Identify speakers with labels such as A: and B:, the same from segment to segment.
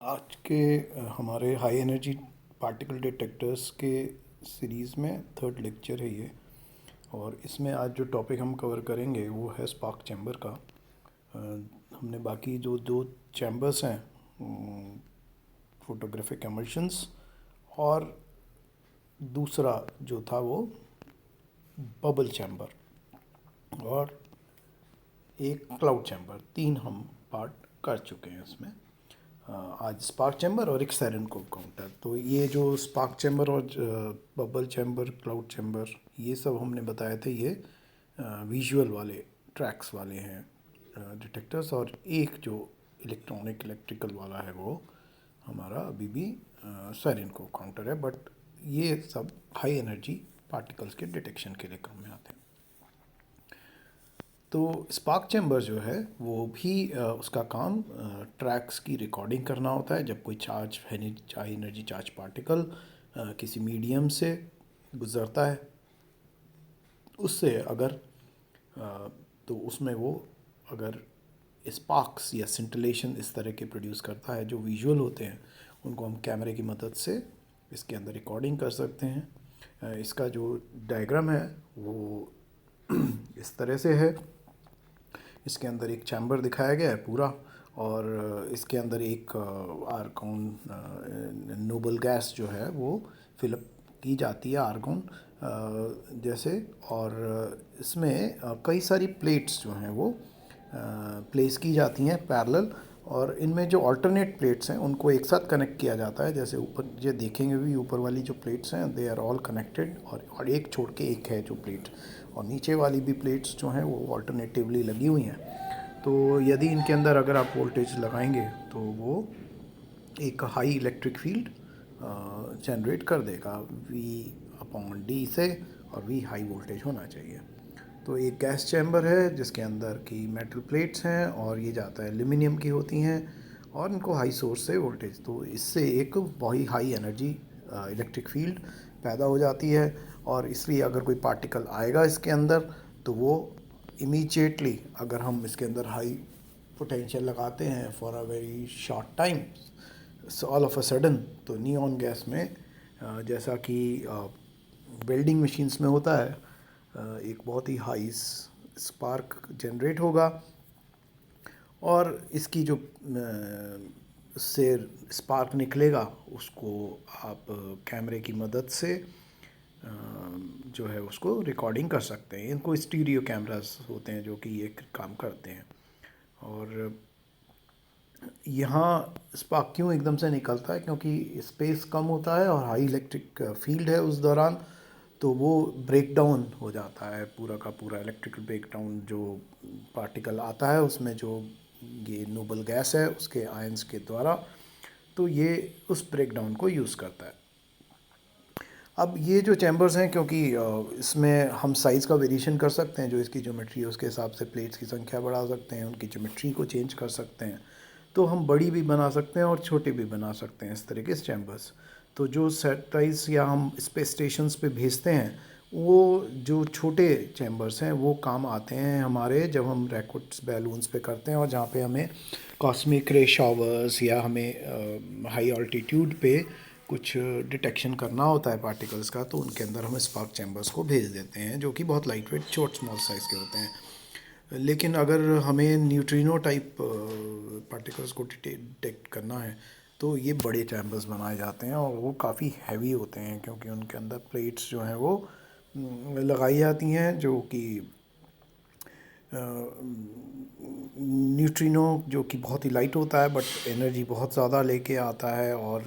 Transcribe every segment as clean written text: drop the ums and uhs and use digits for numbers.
A: आज के हमारे हाई एनर्जी पार्टिकल डिटेक्टर्स के सीरीज़ में थर्ड लेक्चर है ये। और इसमें आज जो टॉपिक हम कवर करेंगे वो है स्पार्क चैम्बर का। हमने बाकी जो दो चैम्बर्स हैं, फोटोग्राफिक एमल्शंस, और दूसरा जो था वो बबल चैम्बर, और एक क्लाउड चैम्बर, तीन हम पार्ट कर चुके हैं इसमें। आज स्पार्क चैम्बर और एक सायरनकोव काउंटर। तो ये जो स्पार्क चैम्बर और बबल चैम्बर, क्लाउड चैम्बर, ये सब हमने बताए थे, ये विजुअल वाले ट्रैक्स वाले हैं डिटेक्टर्स। और एक जो इलेक्ट्रिकल वाला है वो हमारा अभी भी सायरनकोव काउंटर है। बट ये सब हाई एनर्जी पार्टिकल्स के डिटेक्शन के लिए काम में आते हैं। तो स्पार्क चैम्बर जो है वो भी उसका काम ट्रैक्स की रिकॉर्डिंग करना होता है। जब कोई हाई एनर्जी चार्ज पार्टिकल किसी मीडियम से गुज़रता है, उससे अगर तो उसमें वो अगर स्पार्क्स या सिंटिलेशन इस तरह के प्रोड्यूस करता है जो विजुअल होते हैं, उनको हम कैमरे की मदद से इसके अंदर रिकॉर्डिंग कर सकते हैं। इसका जो डायग्राम है वो इस तरह से है। इसके अंदर एक चैम्बर दिखाया गया है पूरा, और इसके अंदर एक आर्गॉन नोबल गैस जो है वो फिलअप की जाती है आर्गॉन जैसे। और इसमें कई सारी प्लेट्स जो हैं वो प्लेस की जाती हैं पैरेलल, और इनमें जो अल्टरनेट प्लेट्स हैं उनको एक साथ कनेक्ट किया जाता है। जैसे ऊपर ये देखेंगे भी, ऊपर वाली जो प्लेट्स हैं दे आर ऑल कनेक्टेड, और एक छोड़ के एक है जो प्लेट, और नीचे वाली भी प्लेट्स जो हैं वो अल्टरनेटिवली लगी हुई हैं। तो यदि इनके अंदर अगर आप वोल्टेज लगाएंगे तो वो एक हाई इलेक्ट्रिक फील्ड जनरेट कर देगा V/D से, और V हाई वोल्टेज होना चाहिए। तो एक गैस चैम्बर है जिसके अंदर की मेटल प्लेट्स हैं, और ये जाता है एल्यूमिनियम की होती हैं, और इनको हाई सोर्स से वोल्टेज, तो इससे एक बहुत हाई एनर्जी इलेक्ट्रिक फील्ड पैदा हो जाती है। और इसलिए अगर कोई पार्टिकल आएगा इसके अंदर तो वो इमीडिएटली, अगर हम इसके अंदर हाई पोटेंशियल लगाते हैं for a very short time, all of a sudden, तो नियॉन गैस में जैसा कि वेल्डिंग मशीन्स में होता है, एक बहुत ही हाई स्पार्क जनरेट होगा, और इसकी जो से स्पार्क निकलेगा उसको आप कैमरे की मदद से जो है उसको रिकॉर्डिंग कर सकते हैं। इनको स्टीरियो कैमरास होते हैं जो कि ये काम करते हैं। और यहाँ स्पार्क क्यों एकदम से निकलता है, क्योंकि स्पेस कम होता है और हाई इलेक्ट्रिक फील्ड है उस दौरान, तो वो ब्रेक डाउन हो जाता है, पूरा का पूरा इलेक्ट्रिकल ब्रेक डाउन। जो पार्टिकल आता है उसमें जो ये नोबल गैस है उसके आयंस के द्वारा, तो ये उस ब्रेक डाउन को यूज़ करता है। अब ये जो चैम्बर्स हैं, क्योंकि इसमें हम साइज़ का वेरिएशन कर सकते हैं, जो इसकी ज्योमेट्री है उसके हिसाब से प्लेट्स की संख्या बढ़ा सकते हैं, उनकी ज्योमेट्री को चेंज कर सकते हैं। तो हम बड़ी भी बना सकते हैं और छोटे भी बना सकते हैं इस तरह के चैम्बर्स। तो जो सैटेलाइट्स या हम स्पेस स्टेशंस पे भेजते हैं, वो जो छोटे चैम्बर्स हैं वो काम आते हैं हमारे, जब हम रॉकेट्स बैलून्स पे करते हैं, और जहाँ पे हमें कॉस्मिक रे शॉवर्स या हमें हाई ऑल्टीट्यूड पे कुछ डिटेक्शन करना होता है पार्टिकल्स का, तो उनके अंदर हम स्पार्क चैम्बर्स को भेज देते हैं, जो कि बहुत लाइट वेट, छोट स्मॉल साइज़ के होते हैं। लेकिन अगर हमें न्यूट्रिनो टाइप पार्टिकल्स को डिटेक्ट करना है तो ये बड़े चैम्बर्स बनाए जाते हैं, और वो काफ़ी हैवी होते हैं, क्योंकि उनके अंदर प्लेट्स जो हैं वो लगाई जाती हैं, जो कि न्यूट्रिनो जो कि बहुत ही लाइट होता है बट एनर्जी बहुत ज़्यादा लेके आता है, और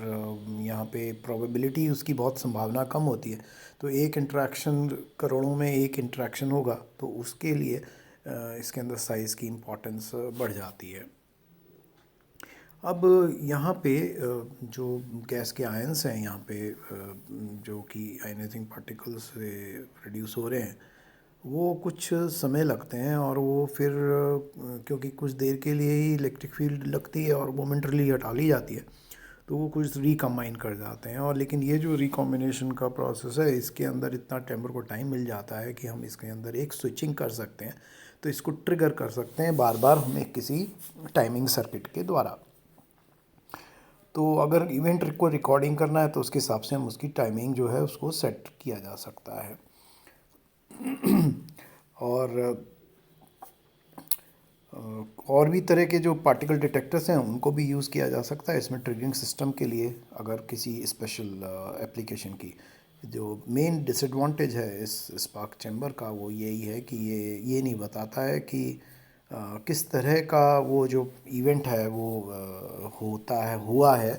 A: यहाँ पे प्रोबेबिलिटी उसकी बहुत संभावना कम होती है। तो एक इंटरेक्शन, करोड़ों में एक इंटरेक्शन होगा, तो उसके लिए इसके अंदर साइज़ की इम्पोर्टेंस बढ़ जाती है। अब यहाँ पे जो गैस के आयंस हैं यहाँ पे जो कि आयनाइजिंग पार्टिकल्स से रिड्यूस हो रहे हैं, वो कुछ समय लगते हैं, और वो फिर क्योंकि कुछ देर के लिए ही इलेक्ट्रिक फील्ड लगती है और मोमेंटरली हटा ली जाती है, तो वो कुछ रिकम्बाइन कर जाते हैं। और लेकिन ये जो रिकॉम्बिनेशन का प्रोसेस है, इसके अंदर इतना टेम्पर को टाइम मिल जाता है कि हम इसके अंदर एक स्विचिंग कर सकते हैं, तो इसको ट्रिगर कर सकते हैं बार बार हमें किसी टाइमिंग सर्किट के द्वारा। तो अगर इवेंट को रिकॉर्डिंग करना है तो उसके हिसाब से हम उसकी टाइमिंग जो है उसको सेट किया जा सकता है। और और भी तरह के जो पार्टिकल डिटेक्टर्स हैं उनको भी यूज़ किया जा सकता है इसमें ट्रिगरिंग सिस्टम के लिए, अगर किसी स्पेशल एप्लीकेशन की। जो मेन डिसएडवांटेज है इस स्पार्क चैम्बर का वो यही है कि ये नहीं बताता है कि किस तरह का वो जो इवेंट है वो होता है हुआ है।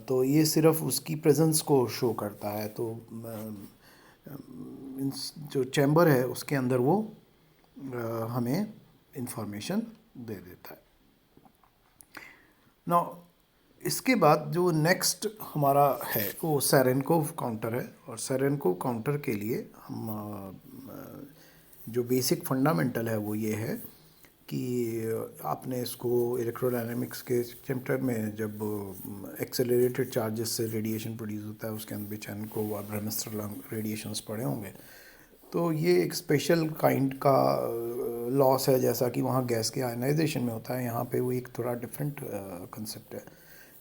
A: तो ये सिर्फ उसकी प्रेजेंस को शो करता है। तो जो चैम्बर है उसके अंदर वो हमें इंफॉर्मेशन दे देता है। ना इसके बाद जो नेक्स्ट हमारा है वो सेरेनकोव काउंटर है। और सेरेनकोव काउंटर के लिए हम जो बेसिक फंडामेंटल है वो ये है कि आपने इसको इलेक्ट्रोडायनेमिक्स के चैप्टर में जब एक्सेलरेटेड चार्जेस से रेडिएशन प्रोड्यूस होता है उसके अंदर बेचैनकोव और ब्रह्मस्त्र रेडिएशंस पढ़े होंगे। तो ये एक स्पेशल काइंड का लॉस है, जैसा कि वहाँ गैस के आयनाइजेशन में होता है, यहाँ पे वो एक थोड़ा डिफरेंट कंसेप्ट है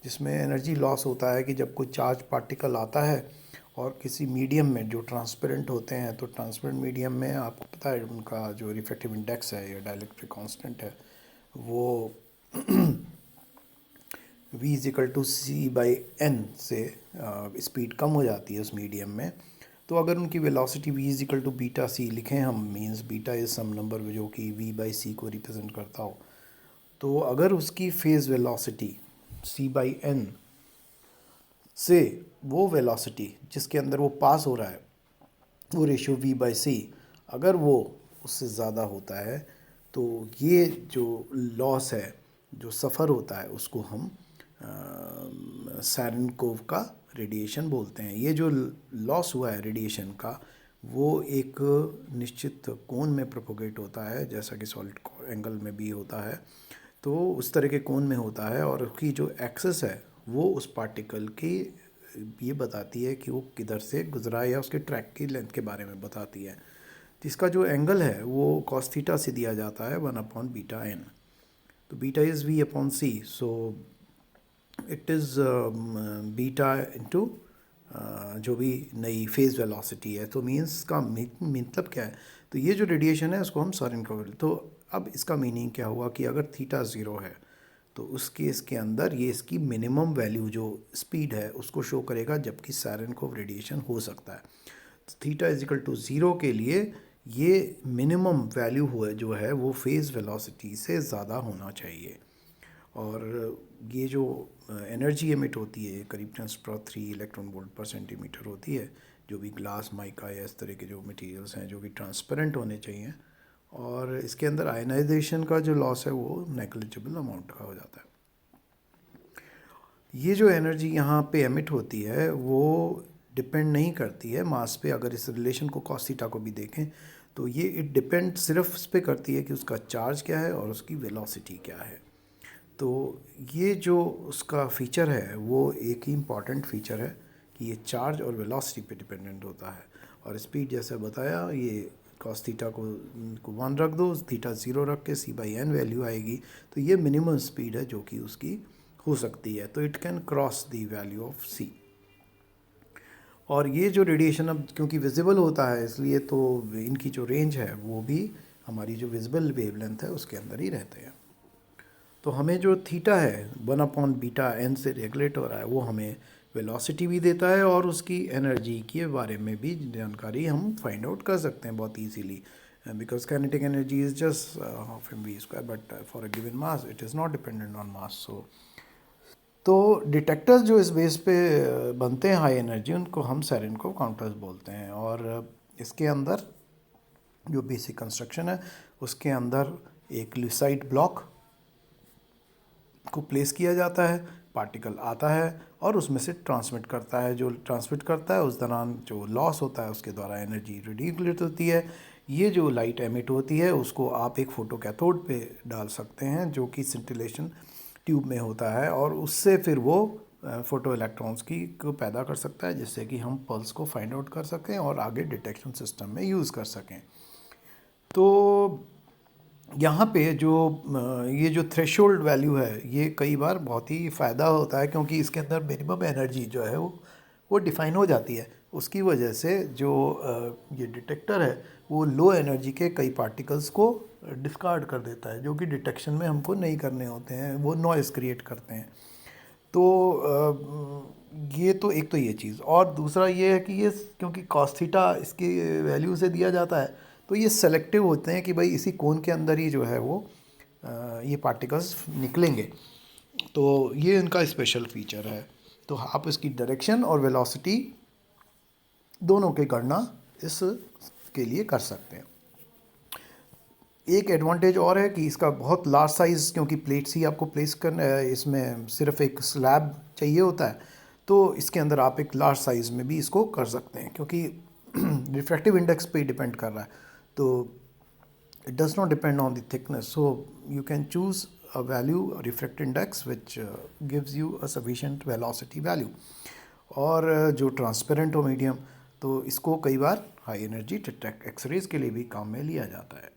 A: जिसमें एनर्जी लॉस होता है कि जब कोई चार्ज पार्टिकल आता है और किसी मीडियम में जो ट्रांसपेरेंट होते हैं, तो ट्रांसपेरेंट मीडियम में आपको पता है उनका जो रिफ्रैक्टिव इंडेक्स है या डाइलेक्ट्रिक कांस्टेंट है वो v equal to C by N से स्पीड कम हो जाती है उस मीडियम में। तो अगर उनकी velocity v equal to beta C लिखें हम, means beta is some number जो कि v बाई सी को रिप्रेजेंट करता हो, तो अगर उसकी phase velocity c by N से वो वेलोसिटी जिसके अंदर वो पास हो रहा है वो रेशियो v बाई सी अगर वो उससे ज़्यादा होता है तो ये जो लॉस है जो सफ़र होता है उसको हम सैरेनकोव का रेडिएशन बोलते हैं। ये जो लॉस हुआ है रेडिएशन का वो एक निश्चित कोण में प्रोपोगेट होता है, जैसा कि सॉलिड एंगल में भी होता है। तो उस तरह के कोण में होता है और उसकी जो एक्सेस है वो उस पार्टिकल की ये बताती है कि वो किधर से गुजरा है या उसके ट्रैक की लेंथ के बारे में बताती है। जिसका जो एंगल है वो कॉस थीटा से दिया जाता है 1/βn। तो beta is v/c, so it is beta into जो भी नई फेज़ वेलोसिटी है। तो मीन्स का मतलब क्या है, तो ये जो रेडिएशन है उसको हम सैरेनकोव। तो अब इसका मीनिंग क्या हुआ कि अगर थीटा ज़ीरो है तो उस केस के अंदर ये इसकी मिनिमम वैल्यू जो स्पीड है उसको शो करेगा, जबकि सैरेनकोव रेडिएशन हो सकता है। तो थीटा इजिकल टू ज़ीरो के लिए ये मिनिमम वैल्यू हुआ जो है वो फेज़ वेलोसिटी से ज़्यादा होना चाहिए। और ये जो एनर्जी एमिट होती है करीब 10⁻³ इलेक्ट्रॉन वोल्ट पर सेंटीमीटर होती है, जो भी ग्लास माइका या इस तरह के जो मटेरियल्स हैं जो कि ट्रांसपेरेंट होने चाहिए। और इसके अंदर आयनाइजेशन का जो लॉस है वो नेग्लिजिबल अमाउंट का हो जाता है। ये जो एनर्जी यहाँ पे एमिट होती है वो डिपेंड नहीं करती है मास पे। अगर इस रिलेशन को कॉस थीटा को भी देखें तो ये इट डिपेंड सिर्फ इस पे करती है कि उसका चार्ज क्या है और उसकी वेलोसिटी क्या है। तो ये जो उसका फ़ीचर है वो एक ही इम्पॉर्टेंट फ़ीचर है कि ये चार्ज और वेलोसिटी पे डिपेंडेंट होता है। और स्पीड जैसे बताया ये कॉस थीटा को 1 रख दो, थीटा 0 रख के c/n वैल्यू आएगी। तो ये मिनिमम स्पीड है जो कि उसकी हो सकती है। तो it can cross the value of c। और ये जो रेडिएशन अब क्योंकि विजिबल होता है इसलिए तो इनकी जो रेंज है वो भी हमारी जो विजिबल वेवलेंथ है उसके अंदर ही रहते हैं। तो हमें जो थीटा है 1/βn से रेगुलेट हो रहा है वो हमें वेलोसिटी भी देता है और उसकी एनर्जी के बारे में भी जानकारी हम फाइंड आउट कर सकते हैं बहुत easily, because kinetic energy is just half mv², but for a given mass it is not dependent on mass. So तो डिटेक्टर्स जो इस बेस पे बनते हैं हाई एनर्जी उनको हम सैरेनकोव काउंटर्स बोलते हैं। और इसके अंदर जो बेसिक कंस्ट्रक्शन है उसके अंदर एक लुसाइट ब्लॉक को प्लेस किया जाता है, पार्टिकल आता है और उसमें से ट्रांसमिट करता है। जो ट्रांसमिट करता है उस दौरान जो लॉस होता है उसके द्वारा एनर्जी रेडिकुलेट होती है। ये जो लाइट एमिट होती है उसको आप एक फ़ोटो कैथोड पे डाल सकते हैं जो कि सिंटिलेशन ट्यूब में होता है और उससे फिर वो फ़ोटो इलेक्ट्रॉन्स की को पैदा कर सकता है, जिससे कि हम पल्स को फाइंड आउट कर सकें और आगे डिटेक्शन सिस्टम में यूज़ कर सकें। तो यहाँ पे जो ये जो थ्रेशोल्ड वैल्यू है, ये कई बार बहुत ही फ़ायदा होता है, क्योंकि इसके अंदर मिनिमम एनर्जी जो है वो डिफ़ाइन हो जाती है। उसकी वजह से जो ये डिटेक्टर है वो लो एनर्जी के कई पार्टिकल्स को डिस्कार्ड कर देता है, जो कि डिटेक्शन में हमको नहीं करने होते हैं, वो नॉइज़ क्रिएट करते हैं। तो ये तो एक तो ये चीज़, और दूसरा ये है कि ये क्योंकि कॉस थीटा इसकी वैल्यू से दिया जाता है, तो ये सेलेक्टिव होते हैं कि भाई इसी कोन के अंदर ही जो है वो ये पार्टिकल्स निकलेंगे। तो ये इनका स्पेशल फीचर है। तो आप इसकी डायरेक्शन और वेलोसिटी दोनों की गणना इस के लिए कर सकते हैं। एक एडवांटेज और है कि इसका बहुत लार्ज साइज़, क्योंकि प्लेट्स ही आपको प्लेस करना है, इसमें सिर्फ एक स्लैब चाहिए होता है, तो इसके अंदर आप एक लार्ज साइज़ में भी इसको कर सकते हैं, क्योंकि रिफ्रैक्टिव इंडेक्स पे डिपेंड कर रहा है। तो it does not depend on the thickness, so you can choose a value refractive index which gives you a sufficient velocity value. और जो ट्रांसपेरेंट हो मीडियम, तो इसको कई बार हाई एनर्जी डिटेक्ट एक्सरेज के लिए भी काम में लिया जाता है।